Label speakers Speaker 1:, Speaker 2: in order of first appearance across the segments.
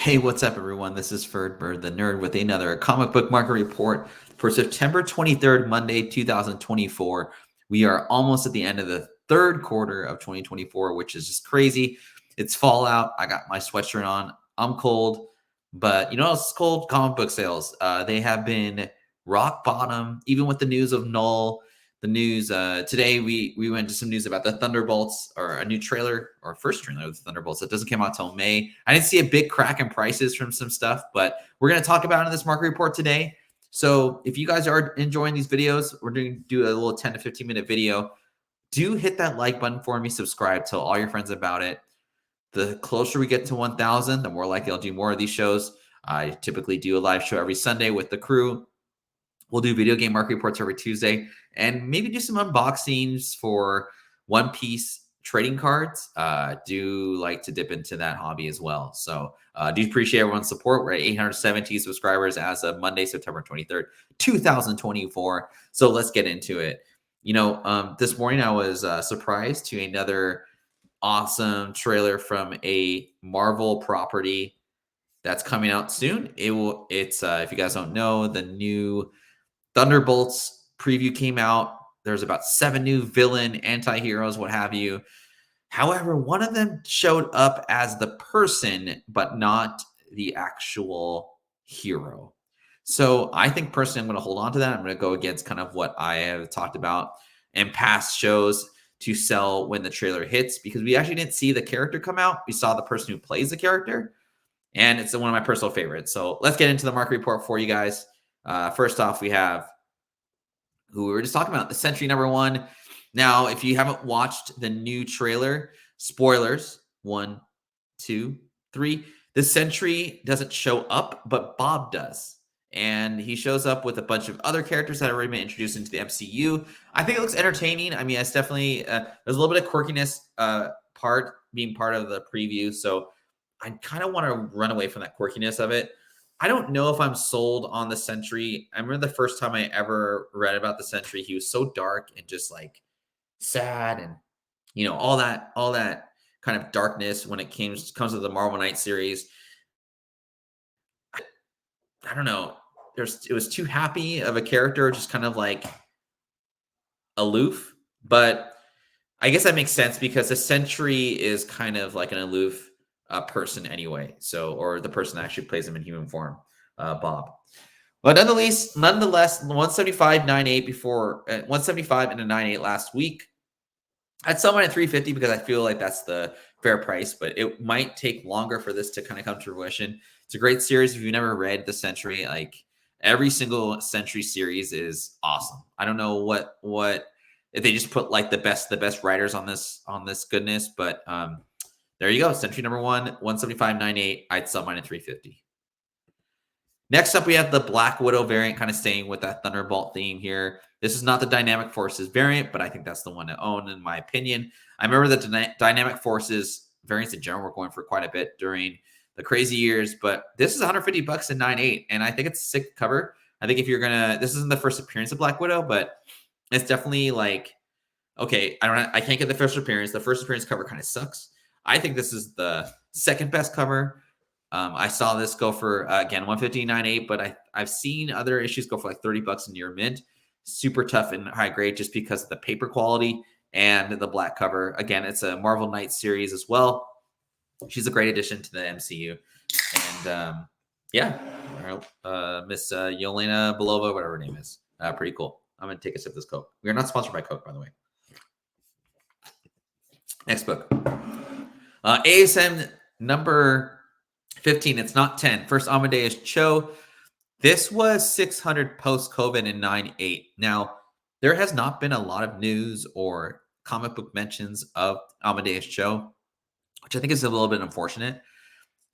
Speaker 1: Hey, what's up, everyone? This is Ferdbird the Nerd with another comic book market report for September 23rd, Monday, 2024. We are almost at the end of the third quarter of 2024, which is just crazy. It's Fallout. I got my sweatshirt on. I'm cold, but you know it's cold? Comic book sales. They have been rock bottom, even with the news of Null. The news today, we went to some news about the Thunderbolts, or a new trailer, or first trailer of the Thunderbolts that doesn't come out till May. I didn't see a big crack in prices from some stuff, but we're going to talk about it in this market report today. So if you guys are enjoying these videos, we're going to do a little 10 to 15 minute video. Do hit that like button for me, subscribe, tell all your friends about it. The closer we get to 1,000, the more likely I'll do more of these shows. I typically do a live show every Sunday with the crew. We'll do video game market reports every Tuesday and maybe do some unboxings for One Piece trading cards. Do like to dip into that hobby as well. So do appreciate everyone's support. We're at 870 subscribers as of Monday, September 23rd, 2024. So let's get into it. This morning I was surprised to another awesome trailer from a Marvel property that's coming out soon. It's if you guys don't know, the new Thunderbolts preview came out. There's about 7 new villain, anti-heroes, what have you. However, one of them showed up as the person, but not the actual hero. So I think personally, I'm going to hold on to that. I'm going to go against kind of what I have talked about in past shows to sell when the trailer hits, because we actually didn't see the character come out. We saw the person who plays the character, and it's one of my personal favorites. So let's get into the market report for you guys. First off, we have who we were just talking about, the Sentry #1. Now, if you haven't watched the new trailer, spoilers, 1, 2, 3. The Sentry doesn't show up, but Bob does. And he shows up with a bunch of other characters that have already been introduced into the MCU. I think it looks entertaining. I mean, it's definitely, there's a little bit of quirkiness being part of the preview. So I kind of want to run away from that quirkiness of it. I don't know if I'm sold on the Sentry. I remember the first time I ever read about the Sentry, he was so dark and just like sad, and all that kind of darkness when it comes to the Marvel Knight series. I don't know. It was too happy of a character, just kind of like aloof. But I guess that makes sense because the Sentry is kind of like an aloof person anyway. So, or the person that actually plays him in human form, Bob. But nonetheless, 175.98 before 175 and a 98 last week. I'd sell mine at 350 because I feel like that's the fair price, but it might take longer for this to kind of come to fruition. It's a great series. If you've never read the Sentry, like every single Sentry series is awesome. I don't know what if they just put like the best writers on this goodness, but there you go. Sentry #1, 175.98. I'd sell mine at 350. Next up, we have the Black Widow variant, kind of staying with that Thunderbolt theme here. This is not the Dynamic Forces variant, but I think that's the one to own, in my opinion. I remember the Dynamic Forces variants in general were going for quite a bit during the crazy years, but this is $150 at 9.8, and I think it's a sick cover. I think if you're gonna, this isn't the first appearance of Black Widow, but it's definitely like, okay, I can't get the first appearance. The first appearance cover kind of sucks. I think this is the second best cover. I saw this go for, again, 159.8, but I've seen other issues go for like $30 in near mint. Super tough and high grade just because of the paper quality and the black cover. Again, it's a Marvel Knight series as well. She's a great addition to the MCU. And yeah, Miss Yelena Belova, whatever her name is. Pretty cool. I'm going to take a sip of this Coke. We are not sponsored by Coke, by the way. Next book. ASM number 15. It's not 10. First, Amadeus Cho. This was 600 post-COVID and 9.8. Now, there has not been a lot of news or comic book mentions of Amadeus Cho, which I think is a little bit unfortunate.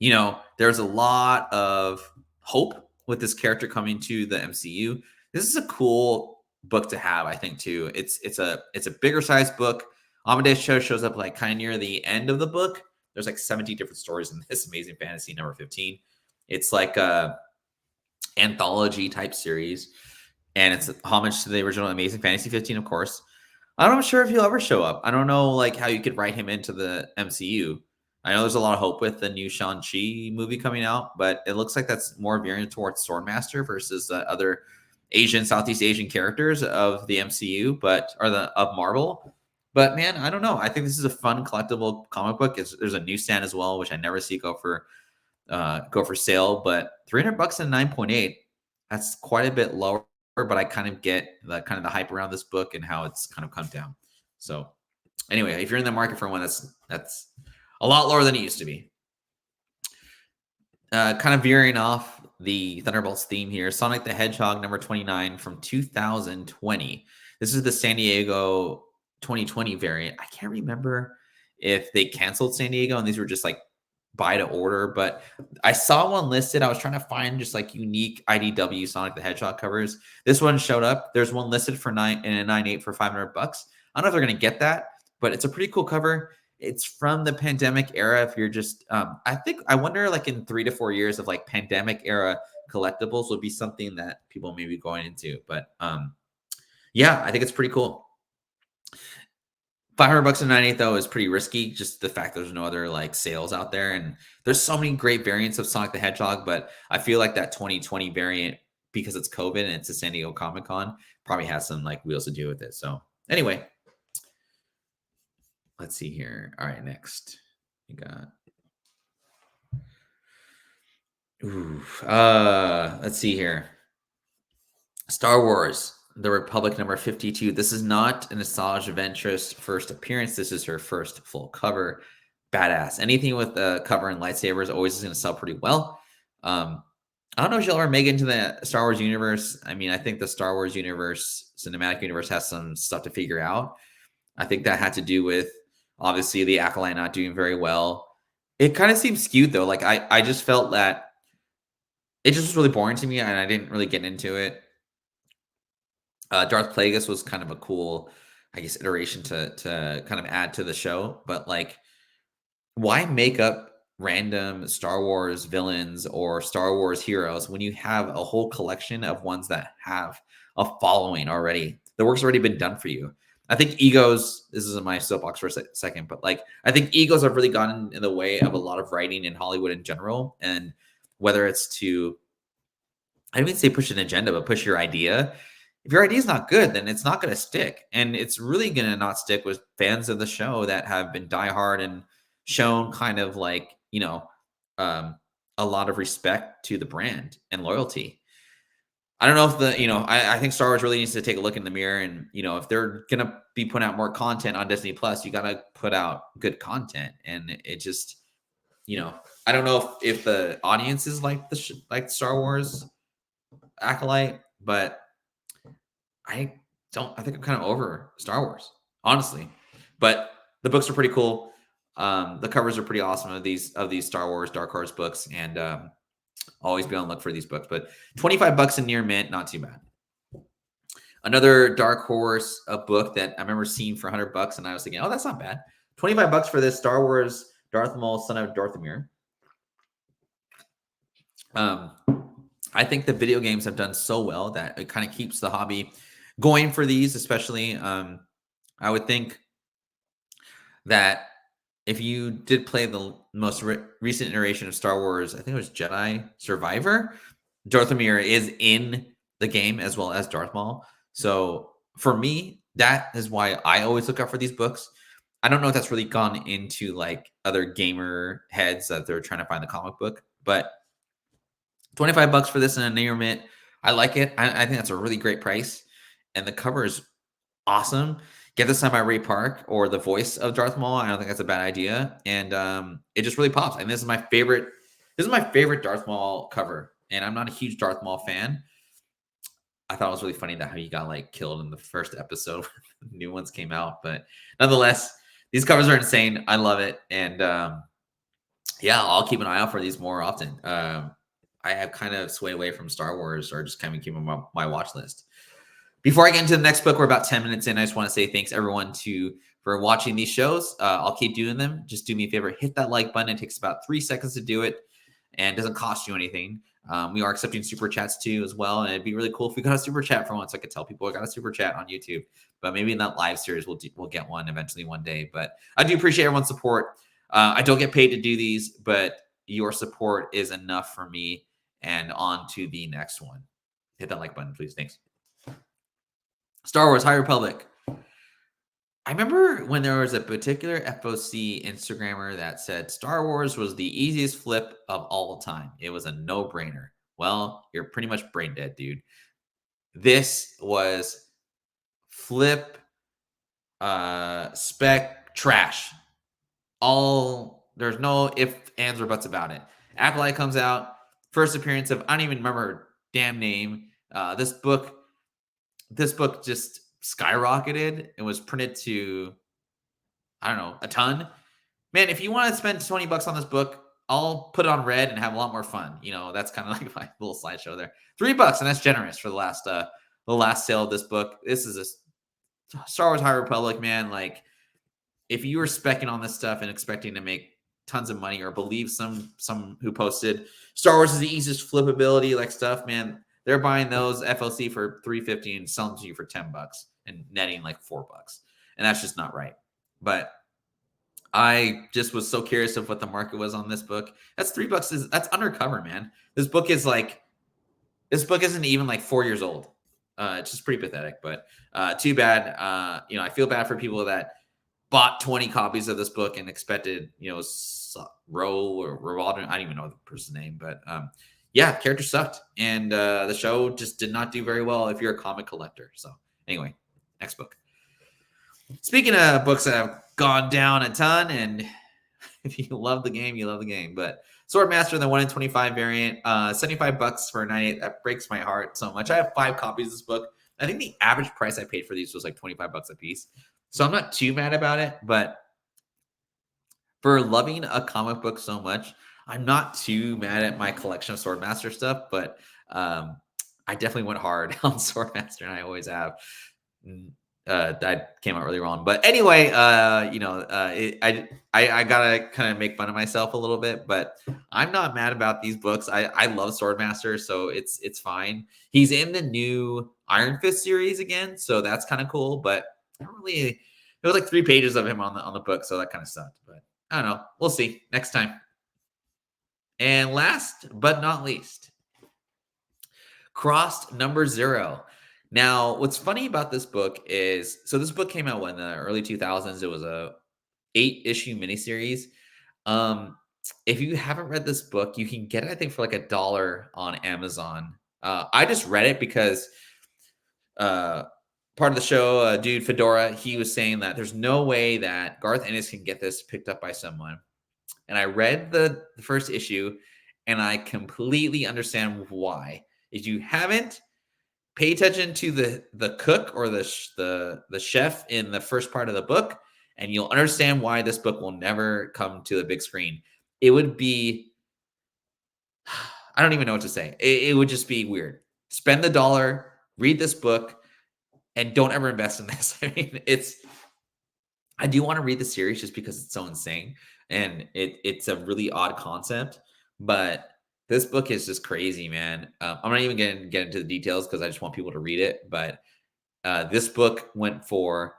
Speaker 1: There's a lot of hope with this character coming to the MCU. This is a cool book to have, I think, too. It's a bigger size book. Amadeus Cho shows up like kind of near the end of the book. There's like 70 different stories in this Amazing Fantasy number 15. It's like a anthology type series, and it's a homage to the original Amazing Fantasy 15, of course. I'm not sure if he'll ever show up. I don't know like how you could write him into the MCU. I know there's a lot of hope with the new Shang-Chi movie coming out, but it looks like that's more veering towards Swordmaster versus the other Asian, Southeast Asian characters of the MCU, of Marvel. But man, I don't know. I think this is a fun collectible comic book. There's a newsstand as well, which I never see go for sale. But $300 and 9.8, that's quite a bit lower. But I kind of get the hype around this book and how it's kind of come down. So anyway, if you're in the market for one, that's a lot lower than it used to be. Kind of veering off the Thunderbolts theme here. Sonic the Hedgehog number 29 from 2020. This is the San Diego 2020 variant. I can't remember if they canceled San Diego and these were just like buy to order, but I saw one listed. I was trying to find just like unique IDW Sonic the Hedgehog covers. This one showed up. There's one listed for 9.8 for $500. I don't know if they're going to get that, but it's a pretty cool cover. It's from the pandemic era. If you're just, I wonder like in 3 to 4 years of like pandemic era collectibles will be something that people may be going into. But yeah, I think it's pretty cool. $500 and 98 though is pretty risky. Just the fact there's no other like sales out there, and there's so many great variants of Sonic the Hedgehog. But I feel like that 2020 variant, because it's COVID and it's a San Diego Comic Con, probably has some like wheels to do with it. So anyway, let's see here. All right, next we got. Let's see here. Star Wars, The Republic number 52. This is not an Nostalgia Ventress first appearance. This is her first full cover. Badass. Anything with a cover and lightsabers always is going to sell pretty well. I don't know if she'll ever make it into the Star Wars universe. I mean, I think the Star Wars universe, cinematic universe, has some stuff to figure out. I think that had to do with, obviously, the Acolyte not doing very well. It kind of seems skewed, though. Like, I just felt that it just was really boring to me, and I didn't really get into it. Darth Plagueis was kind of a cool, I guess, iteration to kind of add to the show. But, like, why make up random Star Wars villains or Star Wars heroes when you have a whole collection of ones that have a following already? The work's already been done for you. I think egos, this is in my soapbox for a second, but like, I think egos have really gotten in the way of a lot of writing in Hollywood in general. And whether it's to, I don't even say push an agenda, but push your idea. If your idea is not good, then it's not going to stick. And it's really going to not stick with fans of the show that have been diehard and shown kind of like, a lot of respect to the brand and loyalty. I don't know if I think Star Wars really needs to take a look in the mirror, and, if they're going to be putting out more content on Disney Plus, you got to put out good content. And it just, I don't know if the audience is like like Star Wars Acolyte, but I think I'm kind of over Star Wars, honestly. But the books are pretty cool. The covers are pretty awesome of these Star Wars Dark Horse books, and always be on the look for these books. But $25 in near mint, not too bad. Another Dark Horse, a book that I remember seeing for $100, and I was thinking, oh, that's not bad. $25 for this Star Wars Darth Maul, Son of Darthamir. I think the video games have done so well that it kind of keeps the hobby going for these, especially. I would think that if you did play the most recent iteration of Star Wars, I think it was Jedi Survivor, Darthamir is in the game as well as Darth Maul. So for me, that is why I always look out for these books. I don't know if that's really gone into like other gamer heads that they're trying to find the comic book, but $25 for this in a near mint. I like it. I think that's a really great price. And the cover is awesome. Get this signed by Ray Park or the voice of Darth Maul. I don't think that's a bad idea. And it just really pops. And this is my favorite. This is my favorite Darth Maul cover. And I'm not a huge Darth Maul fan. I thought it was really funny that how he got like killed in the first episode when the new ones came out. But nonetheless, these covers are insane. I love it. And yeah, I'll keep an eye out for these more often. I have kind of swayed away from Star Wars, or just kind of keep them on my watch list. Before I get into the next book, we're about 10 minutes in. I just want to say thanks everyone for watching these shows. I'll keep doing them. Just do me a favor, hit that like button. It takes about 3 seconds to do it, and doesn't cost you anything. We are accepting super chats too as well, and it'd be really cool if we got a super chat for once. I could tell people I got a super chat on YouTube, but maybe in that live series we'll get one eventually one day. But I do appreciate everyone's support. I don't get paid to do these, but your support is enough for me. And on to the next one. Hit that like button, please. Thanks. Star Wars High Republic. I remember when there was a particular FOC Instagrammer that said Star Wars was the easiest flip of all time. It was a no-brainer. Well, you're pretty much brain dead, dude. This was flip spec trash. There's no ifs, ands, or buts about it. Acolyte comes out, first appearance of, I don't even remember damn name. This book just skyrocketed and was printed to, I don't know, a ton. Man, if you want to spend $20 on this book, I'll put it on red and have a lot more fun. That's kind of like my little slideshow there. $3, and that's generous for the last sale of this book. This is a Star Wars High Republic, man. Like, if you were specking on this stuff and expecting to make tons of money, or believe some who posted Star Wars is the easiest flippability like stuff, man, they're buying those FLC for $3.50 and selling to you for $10 and netting like $4, and that's just not right. But I just was so curious of what the market was on this book. That's $3. That's undercover, man. This book isn't even like 4 years old. It's just pretty pathetic, but too bad. I feel bad for people that bought 20 copies of this book and expected, Ro or Roald, I don't even know the person's name, but yeah, character sucked. And the show just did not do very well if you're a comic collector. So anyway, next book. Speaking of books that have gone down a ton, and if you love the game, you love the game. But Swordmaster, the 1 in 25 variant, $75 for a 98. That breaks my heart so much. I have 5 copies of this book. I think the average price I paid for these was like $25 a piece. So I'm not too mad about it, but for loving a comic book so much, I'm not too mad at my collection of Swordmaster stuff, but I definitely went hard on Swordmaster, and I always have. That came out really wrong, but anyway, I gotta kind of make fun of myself a little bit, but I'm not mad about these books. I love Swordmaster, so it's fine. He's in the new Iron Fist series again, so that's kind of cool. But I don't really. There was like 3 pages of him on the book, so that kind of sucked. But I don't know. We'll see next time. And last but not least, Crossed number 0. Now, what's funny about this book is, so this book came out in the early 2000s. It was a 8-issue miniseries. If you haven't read this book, you can get it, I think, for like $1 on Amazon. I just read it because part of the show, dude Fedora, he was saying that there's no way that Garth Ennis can get this picked up by someone. And I read the first issue, and I completely understand why. If you haven't, pay attention to the cook or the chef in the first part of the book, and you'll understand why this book will never come to the big screen. It would be, I don't even know what to say. It would just be weird. Spend the $1, read this book, and don't ever invest in this. I mean, I do want to read the series just because it's so insane, and it's a really odd concept, but this book is just crazy, man. I'm not even going to get into the details because I just want people to read it. But this book went for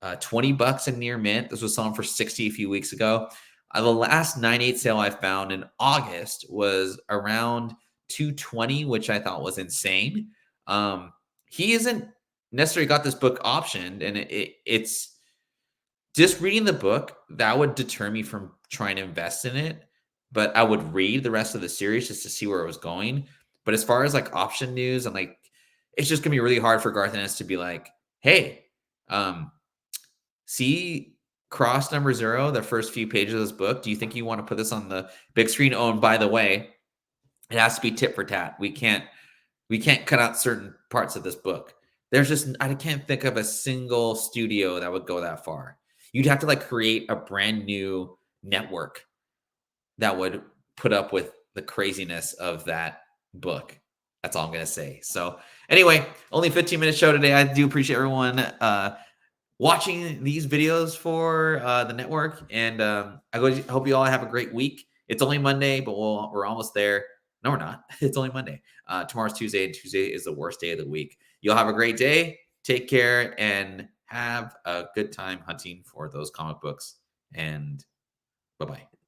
Speaker 1: $20 in near mint. This was selling for $60 a few weeks ago. The last 9/8 sale I found in August was around $220, which I thought was insane. He isn't necessarily got this book optioned, and it's just reading the book that would deter me from trying to invest in it. But I would read the rest of the series just to see where it was going. But as far as like option news, and like, it's just gonna be really hard for Garth Ennis to be like, hey, see Cross number 0, the first few pages of this book. Do you think you want to put this on the big screen? Oh, and by the way, it has to be tit for tat. We can't cut out certain parts of this book. I can't think of a single studio that would go that far. You'd have to like create a brand new network that would put up with the craziness of that book. That's all I'm going to say. So anyway, only 15-minute show today. I do appreciate everyone watching these videos for the network. And I hope you all have a great week. It's only Monday, but we're almost there. No, we're not. It's only Monday. Tomorrow's Tuesday, and Tuesday is the worst day of the week. You'll have a great day. Take care and have a good time hunting for those comic books. And Bye-bye.